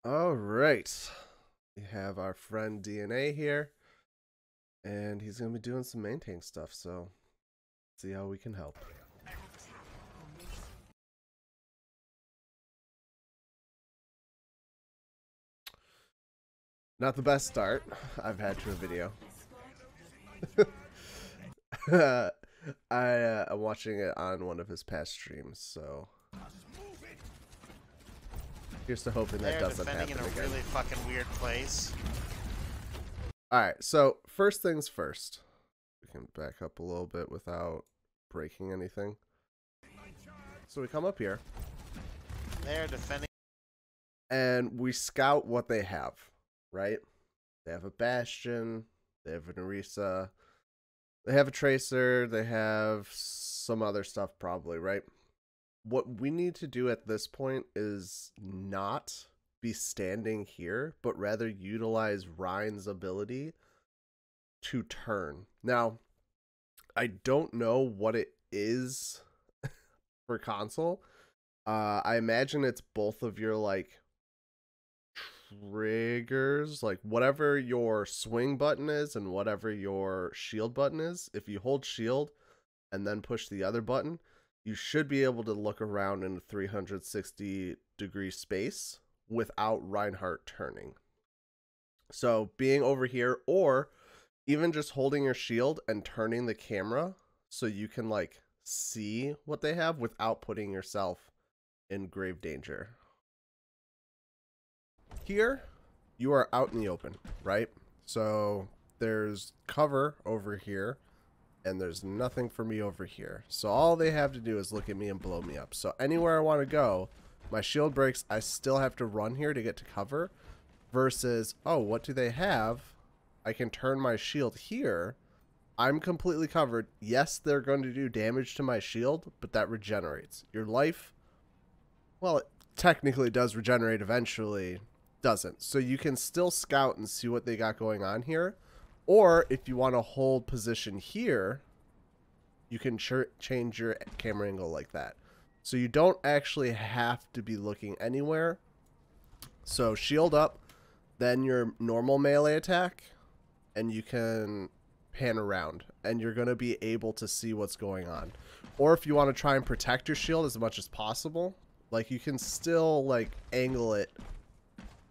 All right. We have our friend DNA here, and he's going to be doing some main tank stuff, so see how we can help. Not the best start I've had to a video. I'm watching it on one of his past streams, so here's to hoping that doesn't happen in a again. really fucking weird place. Alright, so first things first. We can back up a little bit without breaking anything. So we come up here. They're defending. And we scout what they have, right? They have a Bastion, they have an Orisa, they have a Tracer, they have some other stuff probably, right? What we need to do at this point is not be standing here, but rather utilize Rein's ability to turn. Now, I don't know what it is for console. I imagine it's both of your like triggers, like whatever your swing button is and whatever your shield button is. If you hold shield and then push the other button, you should be able to look around in a 360-degree space without Reinhardt turning. So being over here, or even just holding your shield and turning the camera so you can like see what they have without putting yourself in grave danger. Here, you are out in the open, right? So there's cover over here, and there's nothing for me over here. So all they have to do is look at me and blow me up. So anywhere I want to go, my shield breaks, I still have to run here to get to cover. Versus, oh, what do they have? I can turn my shield here. I'm completely covered. Yes, they're going to do damage to my shield, but that regenerates. Your life, well, it technically does regenerate eventually. Doesn't. So you can still scout and see what they got going on here. Or if you want to hold position here, you can change your camera angle like that. So you don't actually have to be looking anywhere. So shield up, then your normal melee attack, and you can pan around, and you're going to be able to see what's going on. Or if you want to try and protect your shield as much as possible, like you can still like angle it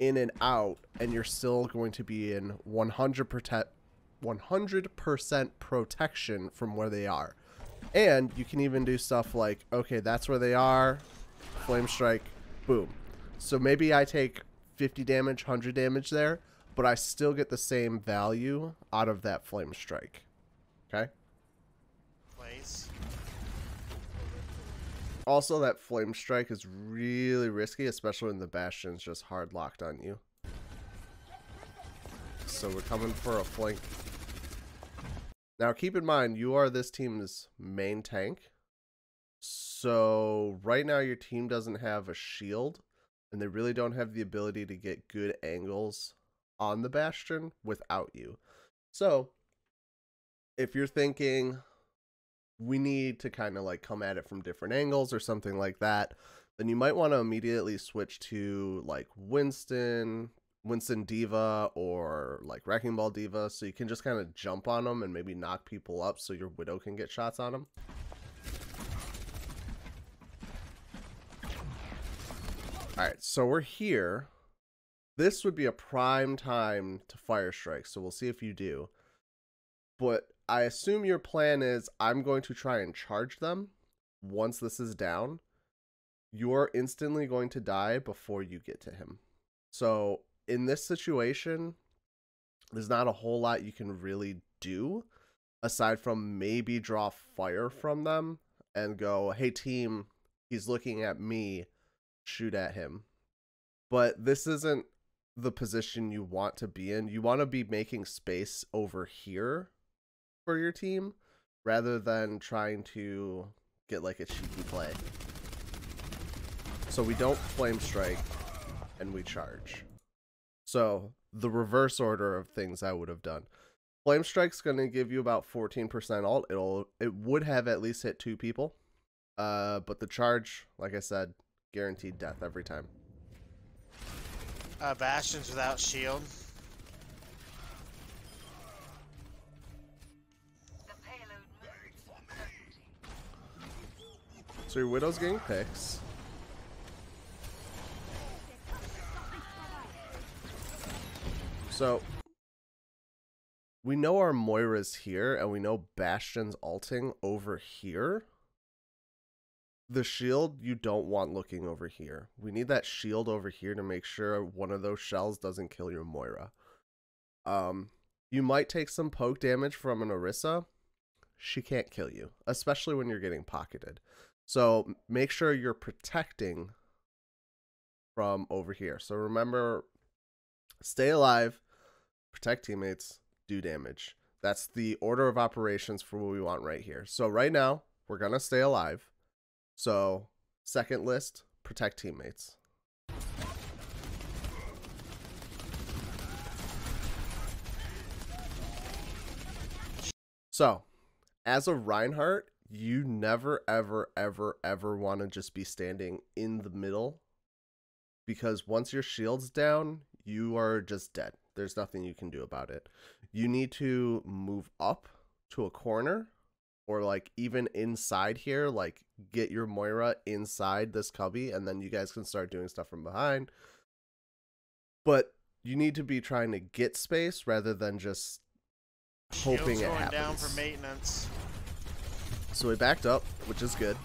in and out, and you're still going to be in 100% protection from where they are. And you can even do stuff like, okay, that's where they are, flame strike, boom. So maybe I take 50 damage, 100 damage there, but I still get the same value out of that flame strike. Okay? Place. Also, that flame strike is really risky, especially when the Bastion's just hard locked on you. So we're coming for a flank. Now, keep in mind, you are this team's main tank. So right now, your team doesn't have a shield, and they really don't have the ability to get good angles on the Bastion without you. So if you're thinking, we need to kind of like come at it from different angles or something like that, then you might want to immediately switch to like Winston Diva, or like Wrecking Ball Diva, so you can just kind of jump on them and maybe knock people up so your Widow can get shots on them. Alright, so we're here. This would be a prime time to fire strike, so we'll see if you do. But I assume your plan is, I'm going to try and charge them. Once this is down, you're instantly going to die before you get to him. So in this situation, there's not a whole lot you can really do aside from maybe draw fire from them and go, hey team, he's looking at me, shoot at him. But this isn't the position you want to be in. You want to be making space over here for your team rather than trying to get like a cheeky play. So we don't flame strike and we charge. So the reverse order of things I would have done. Flame strike's going to give you about 14% ult. It would have at least hit 2 people. But the charge, like I said, guaranteed death every time. Bastion's without shield. So your Widow's getting picks. So we know our Moira's here, and we know Bastion's ulting over here. The shield you don't want looking over here. We need that shield over here to make sure one of those shells doesn't kill your Moira. You might take some poke damage from an Orisa. She can't kill you, especially when you're getting pocketed. So make sure you're protecting from over here. So remember, stay alive, protect teammates, do damage. That's the order of operations for what we want right here. So right now, we're going to stay alive. So second list, protect teammates. So as a Reinhardt, you never, ever, ever, ever want to just be standing in the middle, because once your shield's down, you are just dead. There's nothing you can do about it. You need to move up to a corner, or like even inside here, like get your Moira inside this cubby, and then you guys can start doing stuff from behind. But you need to be trying to get space rather than just hoping it happens. Down for maintenance. So we backed up, which is good.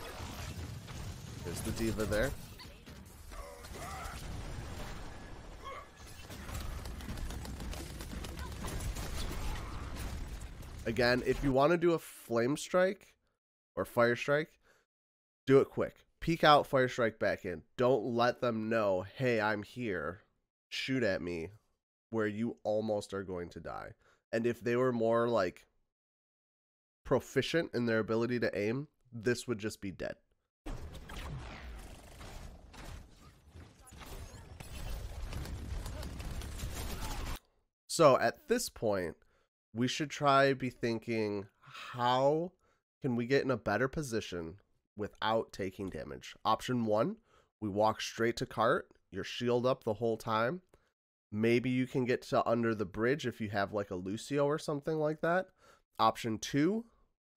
There's the diva there. Again, if you want to do a flame strike or fire strike, do it quick. Peek out, fire strike back in. Don't let them know, hey, I'm here. Shoot at me, where you almost are going to die. And if they were more like proficient in their ability to aim, this would just be dead. So at this point, we should try be thinking, how can we get in a better position without taking damage? Option one, we walk straight to cart, you're shield up the whole time. Maybe you can get to under the bridge if you have like a Lucio or something like that. Option two,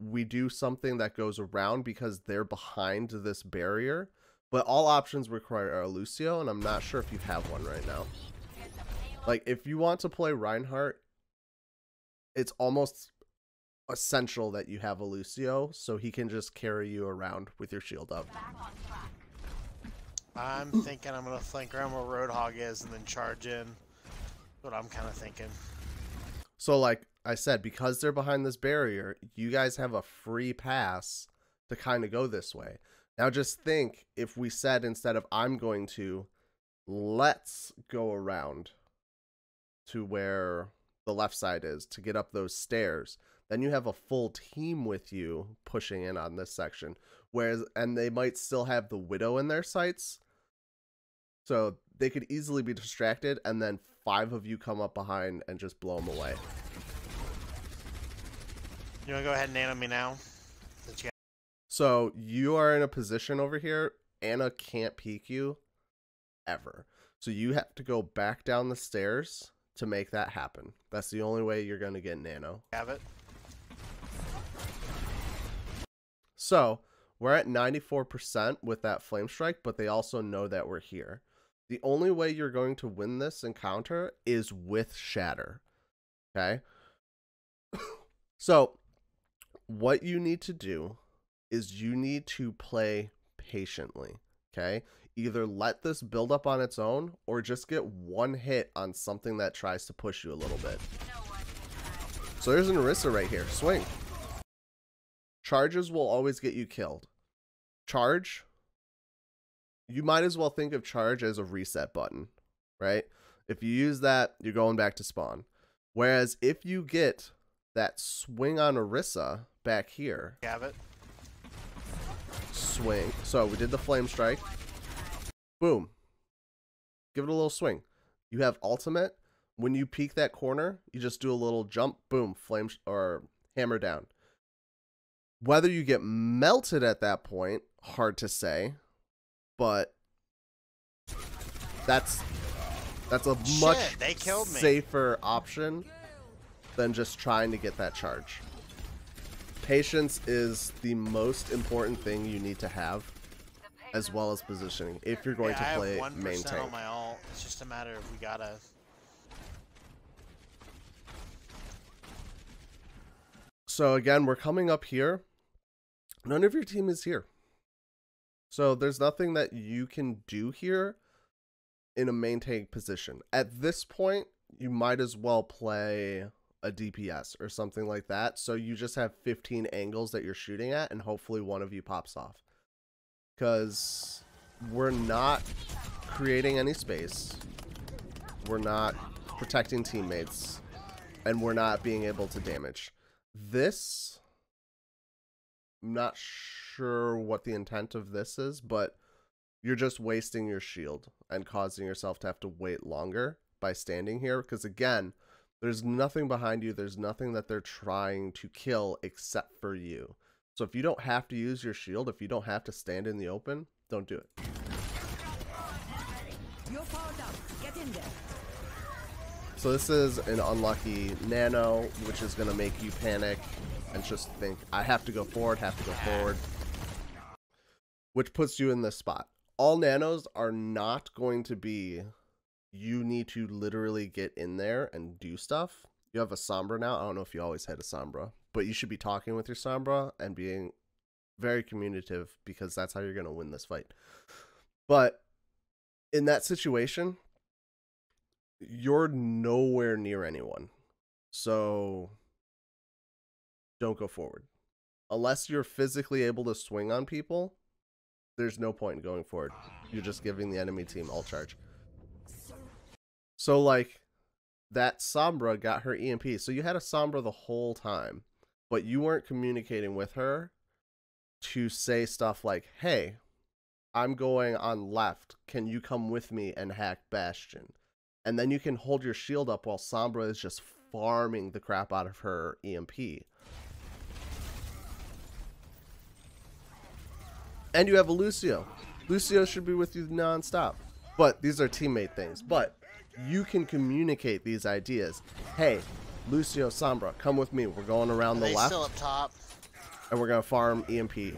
we do something that goes around because they're behind this barrier. But all options require a Lucio, and I'm not sure if you have one right now. Like, if you want to play Reinhardt, it's almost essential that you have a Lucio, so he can just carry you around with your shield up. I'm thinking I'm going to flank around where Roadhog is and then charge in. That's what I'm kind of thinking. So like I said, because they're behind this barrier, you guys have a free pass to kind of go this way. Now just think, if we said instead of I'm going to, let's go around to where the left side is to get up those stairs, then you have a full team with you pushing in on this section. Whereas, and they might still have the Widow in their sights, so they could easily be distracted, and then 5 of you come up behind and just blow them away. You want to go ahead and nano me now? So you are in a position over here, Anna can't peek you ever. So you have to go back down the stairs to make that happen. That's the only way you're going to get nano. Have it. So we're at 94% with that flame strike, but they also know that we're here. The only way you're going to win this encounter is with shatter. Okay? So what you need to do is you need to play patiently. Okay? Either let this build up on its own, or just get one hit on something that tries to push you a little bit. So there's an Orisa right here. Swing. Charges will always get you killed. Charge, you might as well think of charge as a reset button, right? If you use that, you're going back to spawn. Whereas if you get that swing on Orisa back here. Have it. Swing. So we did the flame strike. Boom. Give it a little swing. You have ultimate. When you peek that corner, you just do a little jump. Boom. Flame or hammer down. Whether you get melted at that point, hard to say. But that's That's a much they killed me. safer option than just trying to get that charge. Patience is the most important thing you need to have, as well as positioning, if you're going to play I have 1% main tank. on my ult. It's just a matter of we gotta... So again, we're coming up here. None of your team is here. So there's nothing that you can do here in a main tank position. At this point, you might as well play a DPS or something like that. So you just have 15 angles that you're shooting at, and hopefully one of you pops off. Because we're not creating any space. We're not protecting teammates. And we're not being able to damage. This, I'm not sure what the intent of this is, but you're just wasting your shield and causing yourself to have to wait longer by standing here. Because again, there's nothing behind you. There's nothing that they're trying to kill except for you. So if you don't have to use your shield, if you don't have to stand in the open, don't do it. You're powered up. Get in there. So this is an unlucky nano, which is going to make you panic and just think, I have to go forward, which puts you in this spot. All nanos are not going to be, you need to literally get in there and do stuff. You have a Sombra now. I don't know if you always had a Sombra, but you should be talking with your Sombra and being very communicative, because that's how you're going to win this fight. But in that situation, you're nowhere near anyone. So don't go forward. Unless you're physically able to swing on people, there's no point in going forward. You're just giving the enemy team all charge. So like that Sombra got her EMP. So you had a Sombra the whole time, but you weren't communicating with her to say stuff like, hey, I'm going on left. Can you come with me and hack Bastion? And then you can hold your shield up while Sombra is just farming the crap out of her EMP. And you have a Lucio. Lucio should be with you non-stop. But these are teammate things. But you can communicate these ideas. Hey, Lucio, Sombra, come with me. We're going around the left. Still up top. And we're going to farm EMP.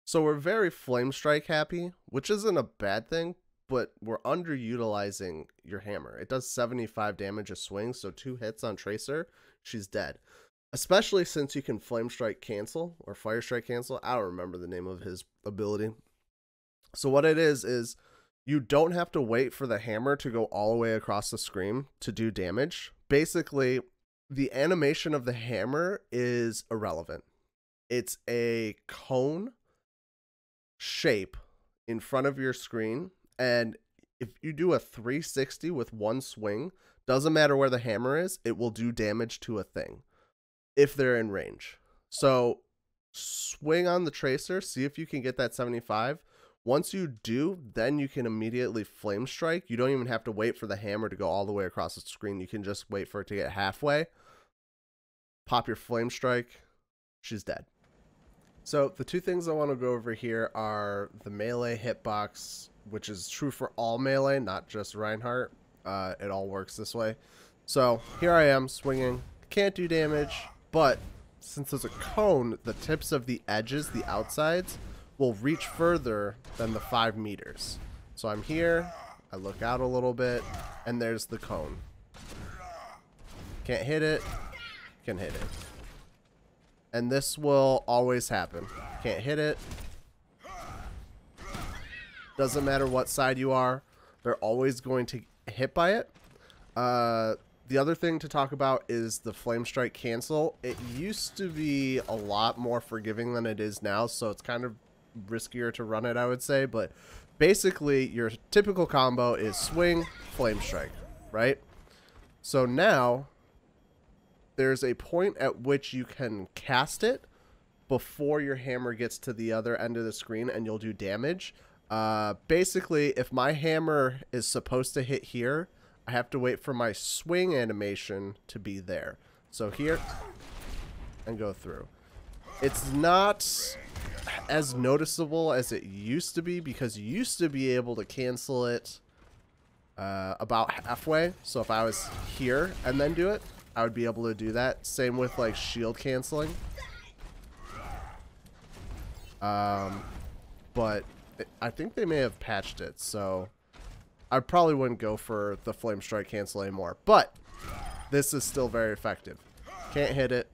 So we're very Flame Strike happy, which isn't a bad thing, but we're underutilizing your hammer. It does 75 damage a swing, so 2 hits on Tracer, she's dead. Especially since you can Flame Strike cancel, or Fire Strike cancel. I don't remember the name of his ability. So what it is you don't have to wait for the hammer to go all the way across the screen to do damage. Basically, the animation of the hammer is irrelevant. It's a cone shape in front of your screen, and if you do a 360 with one swing, doesn't matter where the hammer is, it will do damage to a thing if they're in range. So swing on the Tracer, see if you can get that 75. Once you do, then you can immediately Flame Strike. You don't even have to wait for the hammer to go all the way across the screen. You can just wait for it to get halfway, pop your Flame Strike, she's dead. So the 2 things I want to go over here are the melee hitbox, which is true for all melee, not just Reinhardt. It all works this way. So here I am swinging, can't do damage, but since there's a cone, the tips of the edges, the outsides, will reach further than the 5 meters. So I'm here, I look out a little bit, and there's the cone. Can't hit it, can hit it. And this will always happen. Can't hit it. Doesn't matter what side you are. They're always going to hit by it. The other thing to talk about is the Flame Strike cancel. It used to be a lot more forgiving than it is now, so it's kind of riskier to run it, I would say. But basically, your typical combo is swing, Flame Strike, right? So now there's a point at which you can cast it before your hammer gets to the other end of the screen and you'll do damage. Basically, if my hammer is supposed to hit here, I have to wait for my swing animation to be there. So here, and go through. It's not as noticeable as it used to be, because you used to be able to cancel it about halfway. So if I was here and then do it, I would be able to do that. Same with like shield canceling. But I think they may have patched it, so I probably wouldn't go for the flame strike cancel anymore. But this is still very effective. Can't hit it.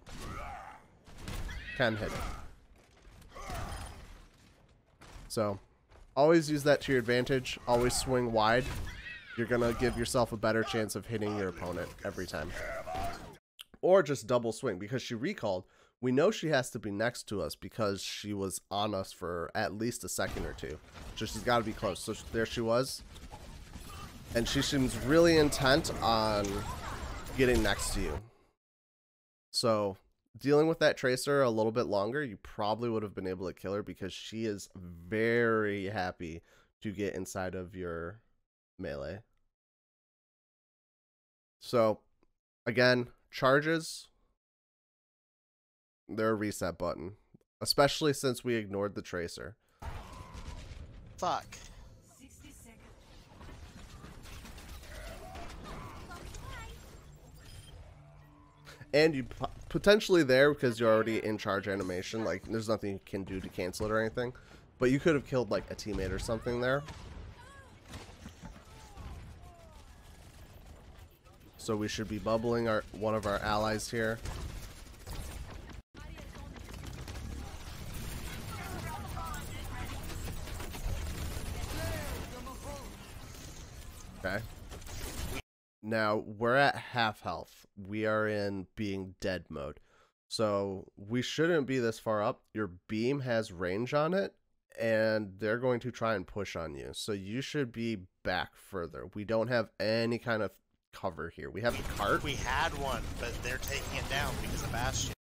Can hit it. So always use that to your advantage. Always swing wide. You're gonna give yourself a better chance of hitting your opponent every time. Or just double swing, because she recalled. We know she has to be next to us because she was on us for at least a second or two. So she's got to be close. So there she was. And she seems really intent on getting next to you. So dealing with that tracer a little bit longer, you probably would have been able to kill her, because she is very happy to get inside of your melee. So again, charges, they're a reset button, especially since we ignored the tracer. Fuck. 60 seconds. And you potentially there, because you're already in charge animation, like there's nothing you can do to cancel it or anything, but you could have killed like a teammate or something there. So we should be bubbling one of our allies here. Okay. Now we're at half health. We are in being dead mode. So we shouldn't be this far up. Your beam has range on it, and they're going to try and push on you. So you should be back further. We don't have any kind of cover here. We have the cart. We had one, but they're taking it down because of Bastion.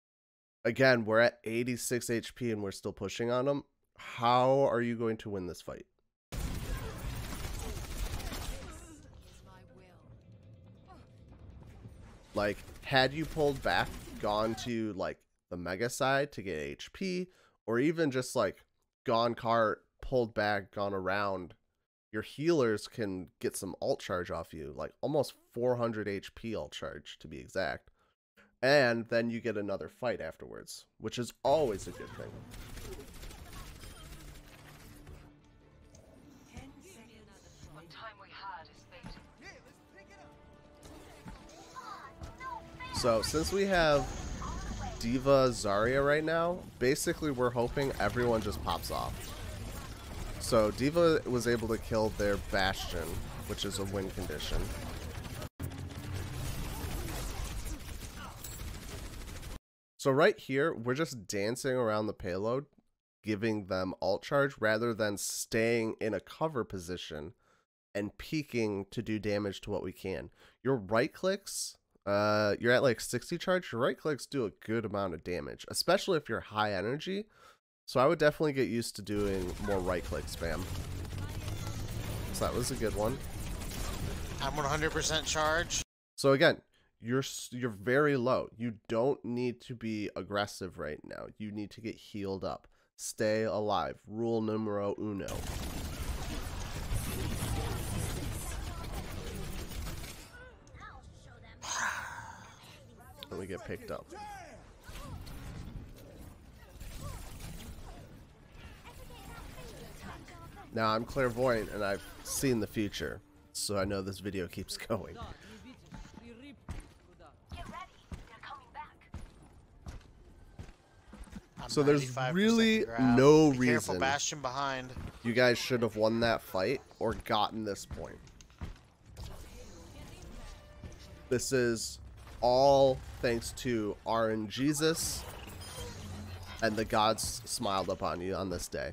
Again, we're at 86 HP and we're still pushing on them. How are you going to win this fight? Like, had you pulled back, gone to like the mega side to get HP, or even just like gone cart, pulled back, gone around, your healers can get some ult charge off you, like almost 400 HP ult charge to be exact. And then you get another fight afterwards, which is always a good thing. So since we have Diva Zarya right now, basically we're hoping everyone just pops off. So Diva was able to kill their Bastion, which is a win condition. So right here, we're just dancing around the payload, giving them ult charge rather than staying in a cover position and peeking to do damage to what we can. Your right clicks, you're at like 60 charge, your right clicks do a good amount of damage, especially if you're high energy. So I would definitely get used to doing more right click spam. So that was a good one. I'm 100% charge. So again, you're very low. You don't need to be aggressive right now. You need to get healed up. Stay alive. Rule numero uno. And we get picked up. Now I'm clairvoyant and I've seen the future, so I know this video keeps going. So there's really no reason careful, Bastion behind. You guys should have won that fight or gotten this point. This is all thanks to RNGesus, and the gods smiled upon you on this day.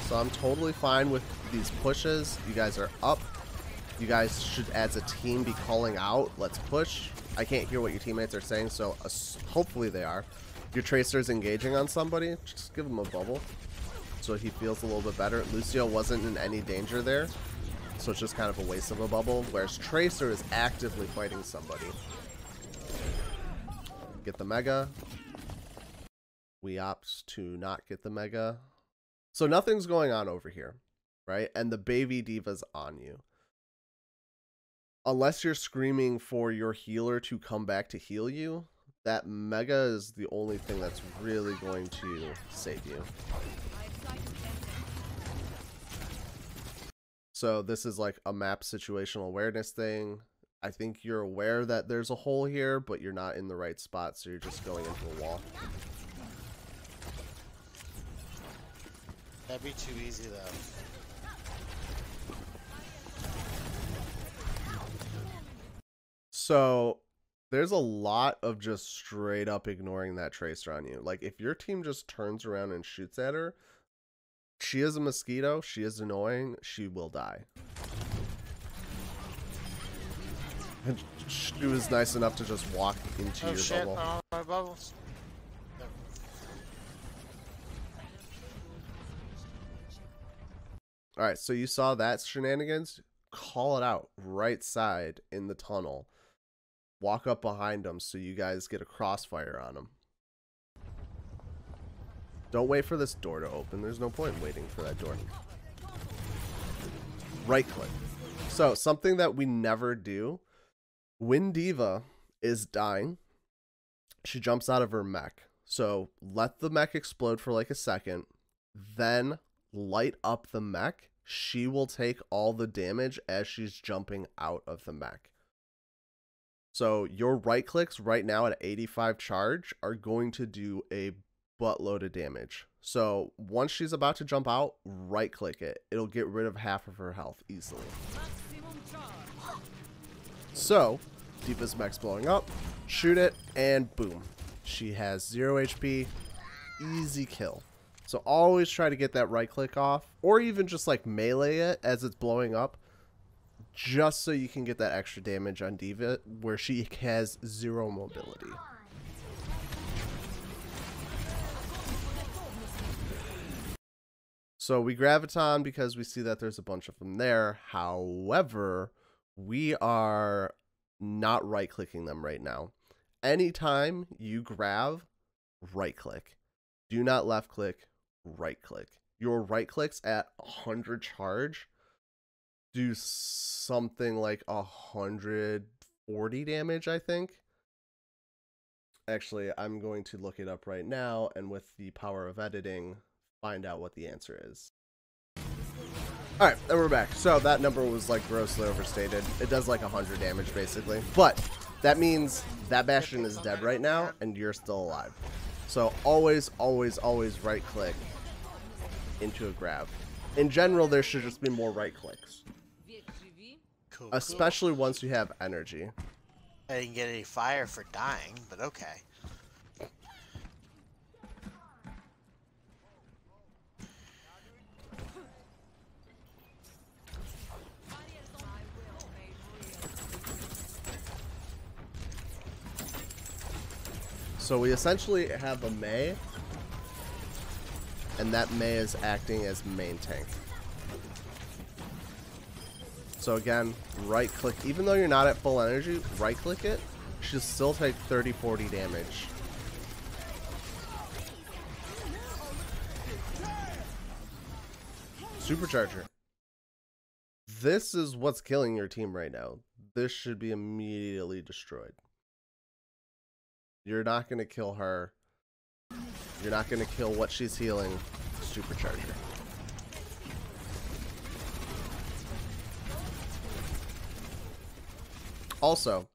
So I'm totally fine with these pushes. You guys are up. You guys should, as a team, be calling out, let's push. I can't hear what your teammates are saying, so hopefully they are. Your tracer's engaging on somebody, just give them a bubble. So so he feels a little bit better. Lucio wasn't in any danger there, so it's just kind of a waste of a bubble, whereas Tracer is actively fighting somebody. Get the Mega. We opt to not get the Mega. So nothing's going on over here, right? And the baby diva's on you. Unless you're screaming for your healer to come back to heal you, that Mega is the only thing that's really going to save you. So this is like a map situational awareness thing. I think you're aware that there's a hole here, but you're not in the right spot, so you're just going into a wall. That'd be too easy, though. So there's a lot of just straight up ignoring that Tracer on you. Like, if your team just turns around and shoots at her, she is a mosquito, she is annoying, she will die. And she was nice enough to just walk into your bubble. Oh, my bubbles. Alright, so you saw that shenanigans? Call it out. Right side in the tunnel. Walk up behind them so you guys get a crossfire on them. Don't wait for this door to open. There's no point in waiting for that door. Right click. So, something that we never do. When Diva is dying, she jumps out of her mech. So, let the mech explode for like a second. Then, light up the mech. She will take all the damage as she's jumping out of the mech. So your right clicks right now at 85 charge are going to do a buttload of damage. So once she's about to jump out, right click it. It'll get rid of half of her health easily. So Diva's mech's blowing up, shoot it, and boom. She has 0 HP, easy kill. So always try to get that right click off, or even just like melee it as it's blowing up, just so you can get that extra damage on Diva where she has 0 mobility. So we graviton because we see that there's a bunch of them there. However, we are not right clicking them right now. Anytime you grab, right click. Do not left click, right click. Your right clicks at 100 charge do something like 140 damage, I think. Actually, I'm going to look it up right now, and with the power of editing, find out what the answer is. Alright, then we're back. So that number was like grossly overstated. It does like 100 damage basically. But that means that Bastion is dead right now, and you're still alive. So always, always, always right click into a grab. In general, there should just be more right clicks. Cool, especially once you have energy. I didn't get any fire for dying, but okay. So we essentially have a Mei, and that Mei is acting as main tank. So again, right click, even though you're not at full energy, right click it, she'll still take 30-40 damage. Supercharger. This is what's killing your team right now. This should be immediately destroyed. You're not going to kill her. You're not going to kill what she's healing. Supercharger. Also,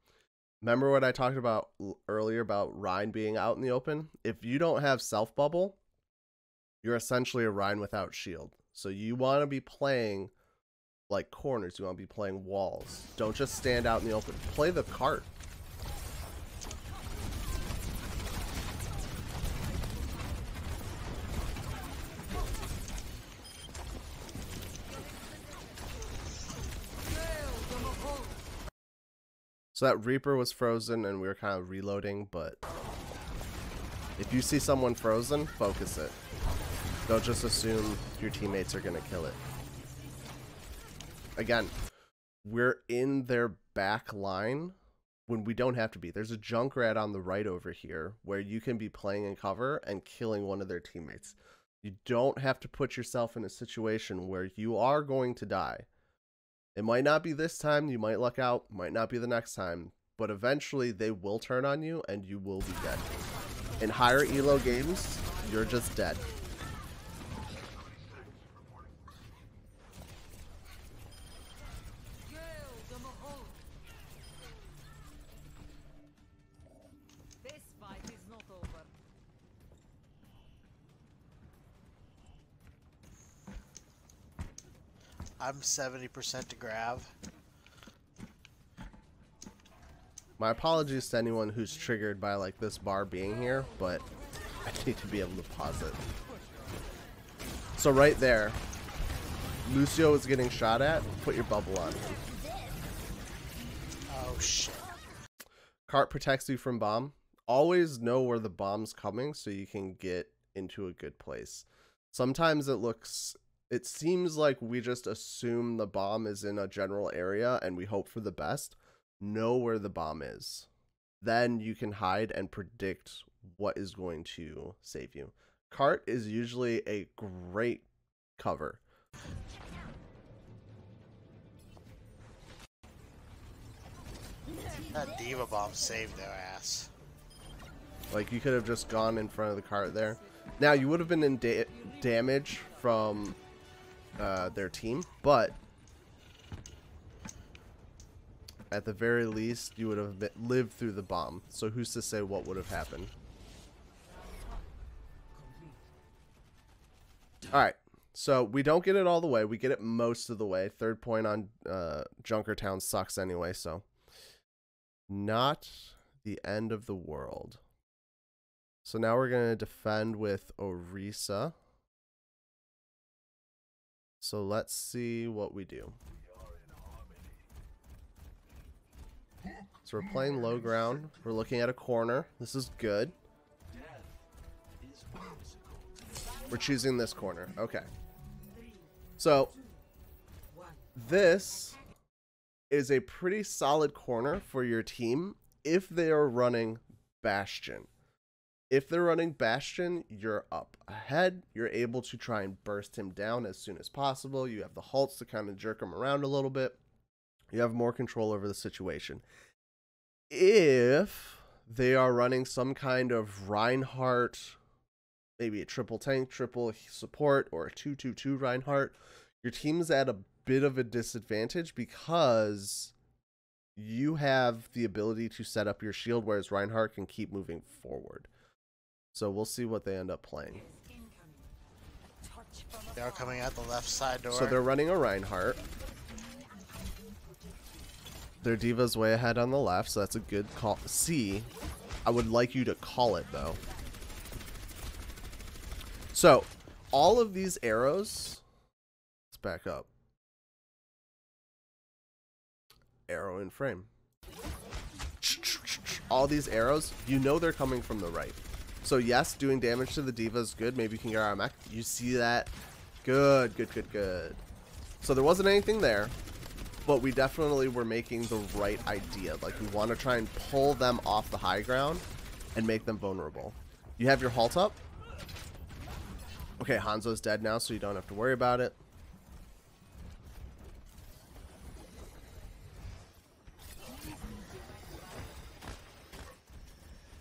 remember what I talked about earlier about Rein being out in the open? If you don't have self bubble, you're essentially a Rein without shield. So you want to be playing like corners. You want to be playing walls. Don't just stand out in the open. Play the cart. So that Reaper was frozen and we were kind of reloading, but if you see someone frozen, focus it. Don't just assume your teammates are going to kill it. Again, we're in their back line when we don't have to be. There's a Junkrat on the right over here where you can be playing in cover and killing one of their teammates. You don't have to put yourself in a situation where you are going to die. It might not be this time, you might luck out, might not be the next time, but eventually they will turn on you and you will be dead. In higher elo games, you're just dead. This fight is not over. I'm 70% to grab. My apologies to anyone who's triggered by like this bar being here, but I need to be able to pause it. So right there, Lucio is getting shot at. Put your bubble on him. Oh shit. Cart protects you from bomb. Always know where the bomb's coming so you can get into a good place. Sometimes it seems like we just assume the bomb is in a general area and we hope for the best. Know where the bomb is. Then you can hide and predict what is going to save you. Cart is usually a great cover. That Diva bomb saved their ass. Like, you could have just gone in front of the cart there. Now, you would have been in damage from their team, but at the very least, you would have lived through the bomb. So who's to say what would have happened? Alright, so we don't get it all the way. We get it most of the way. Third point on Junkertown sucks anyway, so not the end of the world. So now we're going to defend with Orisa. So let's see what we do. So we're playing low ground. We're looking at a corner. This is good. We're choosing this corner. Okay. So this is a pretty solid corner for your team if they are running Bastion. If they're running Bastion, you're up ahead. You're able to try and burst him down as soon as possible. You have the halts to kind of jerk him around a little bit. You have more control over the situation. If they are running some kind of Reinhardt, maybe a triple tank, triple support, or a 2-2-2 Reinhardt, your team's at a bit of a disadvantage because you have the ability to set up your shield, whereas Reinhardt can keep moving forward. So we'll see what they end up playing. They are coming out the left side door. So they're running a Reinhardt. Their Diva's way ahead on the left, so that's a good call. C. I would like you to call it, though. So, all of these arrows... Let's back up. Arrow in frame. All these arrows, you know they're coming from the right. So yes, doing damage to the Diva is good. Maybe you can get our mech. You see that? Good, good, good, good. So there wasn't anything there, but we definitely were making the right idea. Like, we want to try and pull them off the high ground and make them vulnerable. You have your halt up. Okay, Hanzo's dead now, so you don't have to worry about it.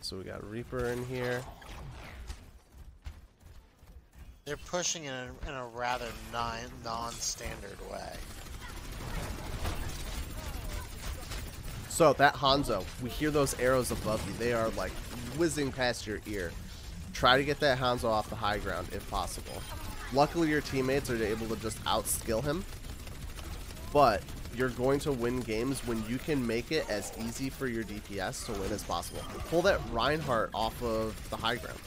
So we got a Reaper in here. They're pushing in a rather non-standard way. So that Hanzo, we hear those arrows above you. They are like whizzing past your ear. Try to get that Hanzo off the high ground if possible. Luckily your teammates are able to just outskill him. But you're going to win games when you can make it as easy for your DPS to win as possible. Pull that Reinhardt off of the high ground.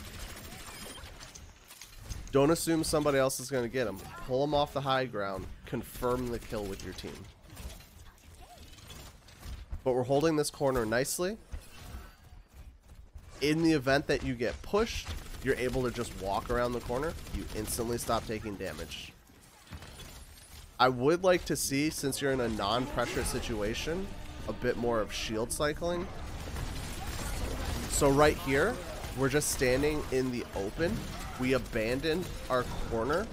Don't assume somebody else is going to get him. Pull him off the high ground. Confirm the kill with your team. But we're holding this corner nicely. In the event that you get pushed, you're able to just walk around the corner, you instantly stop taking damage. I would like to see, since you're in a non-pressure situation, a bit more of shield cycling. So right here, we're just standing in the open. We abandoned our corner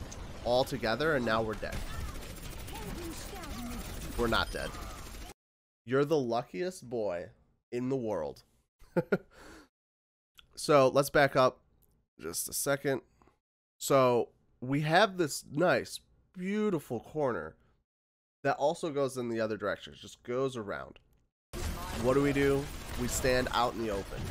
altogether, and now we're dead. We're not dead. You're the luckiest boy in the world. So let's back up just a second. So we have this nice, beautiful corner that also goes in the other direction. It just goes around. What do? We stand out in the open.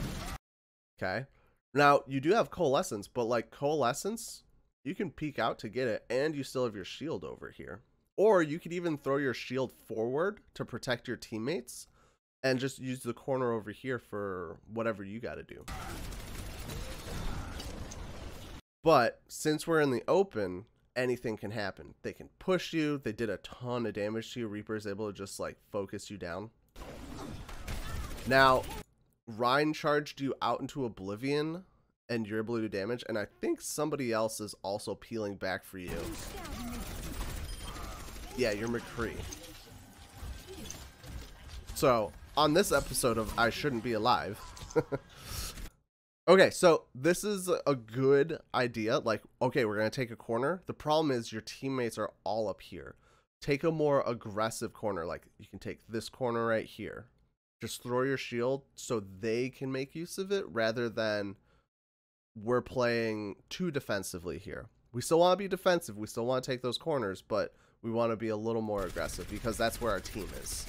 Okay. Now, you do have Coalescence, but like Coalescence, you can peek out to get it, and you still have your shield over here. Or you could even throw your shield forward to protect your teammates and just use the corner over here for whatever you got to do. But since we're in the open, anything can happen. They can push you. They did a ton of damage to you. Reaper is able to just like focus you down. Now, Ryan charged you out into Oblivion, and you're able to do damage. And I think somebody else is also peeling back for you. Yeah, you're McCree. So, on this episode of I Shouldn't Be Alive. Okay, so this is a good idea. Like, okay, we're going to take a corner. The problem is your teammates are all up here. Take a more aggressive corner. Like, you can take this corner right here. Just throw your shield so they can make use of it rather than we're playing too defensively here. We still want to be defensive. We still want to take those corners, but we want to be a little more aggressive because that's where our team is.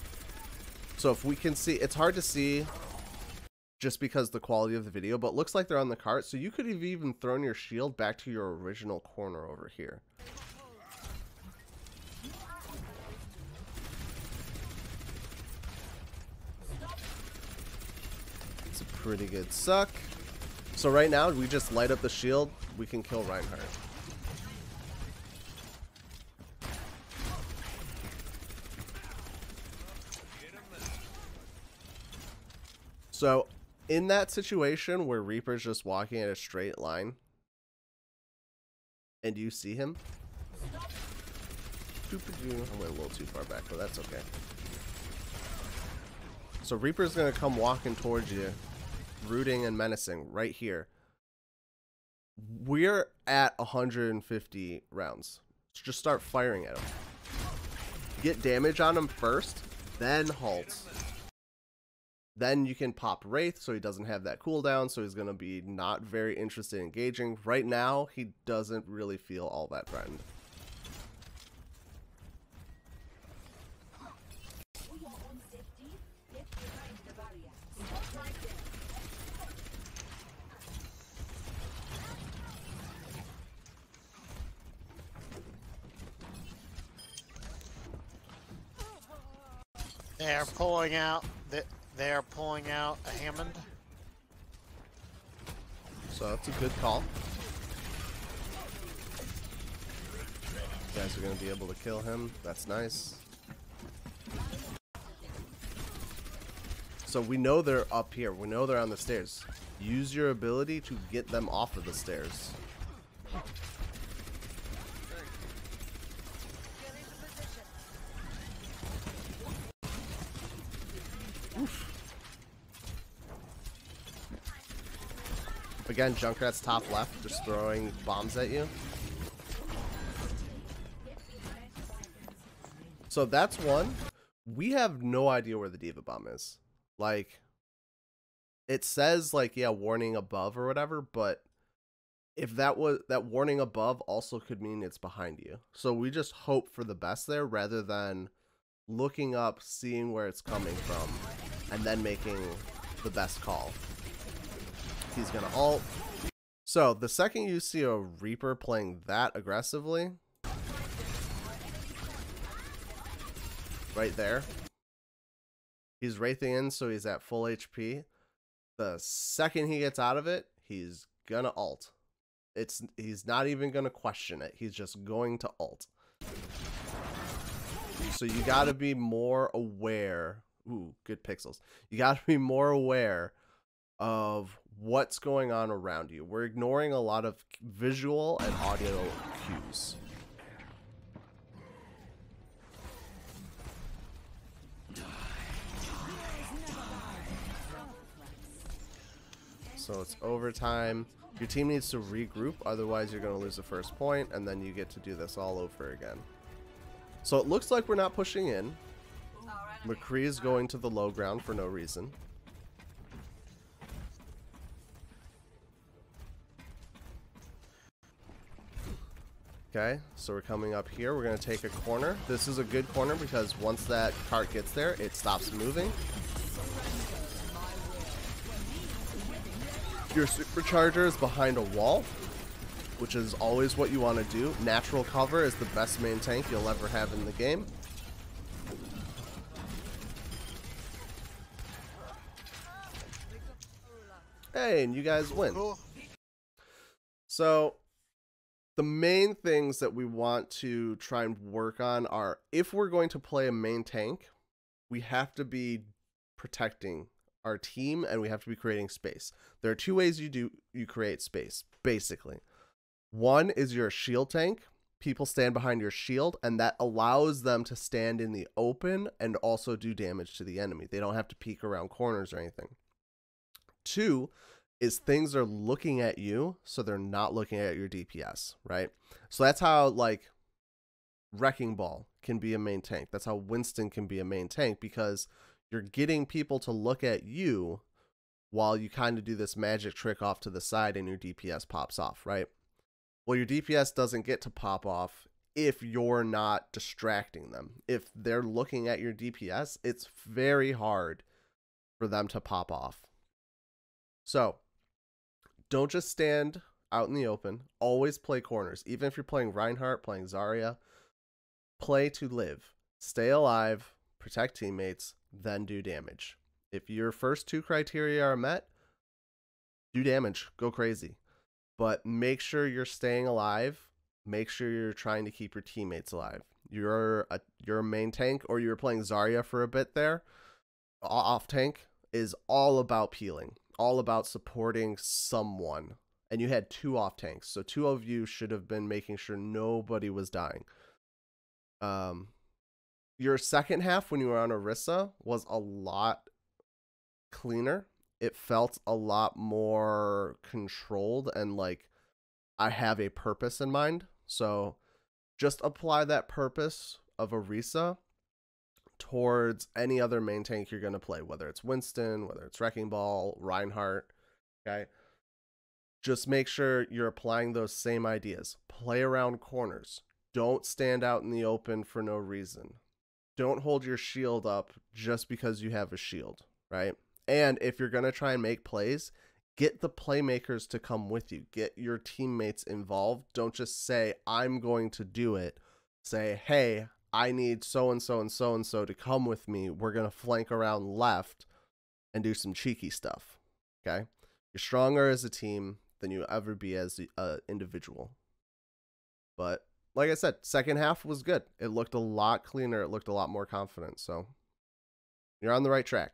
So if we can see, it's hard to see just because the quality of the video, but it looks like they're on the cart. So you could have even thrown your shield back to your original corner over here. It's a pretty good suck. So right now, we just light up the shield. We can kill Reinhardt. So in that situation where Reaper's just walking in a straight line and you see him, I went a little too far back, but that's okay. So Reaper's going to come walking towards you, rooting and menacing right here. We're at 150 rounds. So just start firing at him. Get damage on him first, then halt. Then you can pop Wraith so he doesn't have that cooldown, so he's going to be not very interested in engaging. Right now, he doesn't really feel all that threatened. They're pulling out. They're pulling out a Hammond. So that's a good call. You guys are going to be able to kill him. That's nice. So we know they're up here. We know they're on the stairs. Use your ability to get them off of the stairs. Again, Junkrat's top left, just throwing bombs at you. So that's one. We have no idea where the Diva Bomb is. Like, it says, like, yeah, warning above or whatever, but if that was, that warning above also could mean it's behind you. So we just hope for the best there rather than looking up, seeing where it's coming from, and then making the best call. He's gonna ult. So the second you see a Reaper playing that aggressively, right there, he's wraithing in, so he's at full HP. The second he gets out of it, he's gonna ult. He's not even gonna question it. He's just going to ult. So you gotta be more aware. Ooh, good pixels. You gotta be more aware of what's going on around you. We're ignoring a lot of visual and audio cues. So it's overtime. Your team needs to regroup, otherwise you're going to lose the first point, and then you get to do this all over again. So it looks like we're not pushing in. McCree is going to the low ground for no reason. Okay, so we're coming up here. We're going to take a corner. This is a good corner because once that cart gets there, it stops moving. Your supercharger is behind a wall, which is always what you want to do. Natural cover is the best main tank you'll ever have in the game. Hey, and you guys win. Cool. So the main things that we want to try and work on are, if we're going to play a main tank, we have to be protecting our team and we have to be creating space. There are two ways you create space, basically. One is you're a shield tank. People stand behind your shield, and that allows them to stand in the open and also do damage to the enemy. They don't have to peek around corners or anything. Two is things are looking at you, so they're not looking at your DPS, right? So that's how, like, Wrecking Ball can be a main tank. That's how Winston can be a main tank, because you're getting people to look at you while you kind of do this magic trick off to the side and your DPS pops off, right? Well, your DPS doesn't get to pop off if you're not distracting them. If they're looking at your DPS, it's very hard for them to pop off. So don't just stand out in the open. Always play corners. Even if you're playing Reinhardt, playing Zarya, play to live. Stay alive, protect teammates, then do damage. If your first two criteria are met, do damage. Go crazy. But make sure you're staying alive. Make sure you're trying to keep your teammates alive. You're a main tank, or you're playing Zarya for a bit there. Off tank is all about peeling. All about supporting someone. And you had two off tanks, so two of you should have been making sure nobody was dying. Your second half when you were on Orisa was a lot cleaner. It felt a lot more controlled and like I have a purpose in mind. So just apply that purpose of Orisa towards any other main tank you're going to play, whether it's Winston, whether it's Wrecking Ball, Reinhardt, okay? Just make sure you're applying those same ideas. Play around corners. Don't stand out in the open for no reason. Don't hold your shield up just because you have a shield, right? And if you're going to try and make plays, get the playmakers to come with you. Get your teammates involved. Don't just say, I'm going to do it. Say, hey, I need so-and-so and so-and-so to come with me. We're going to flank around left and do some cheeky stuff, okay? You're stronger as a team than you'll ever be as an individual. But like I said, second half was good. It looked a lot cleaner. It looked a lot more confident. So you're on the right track.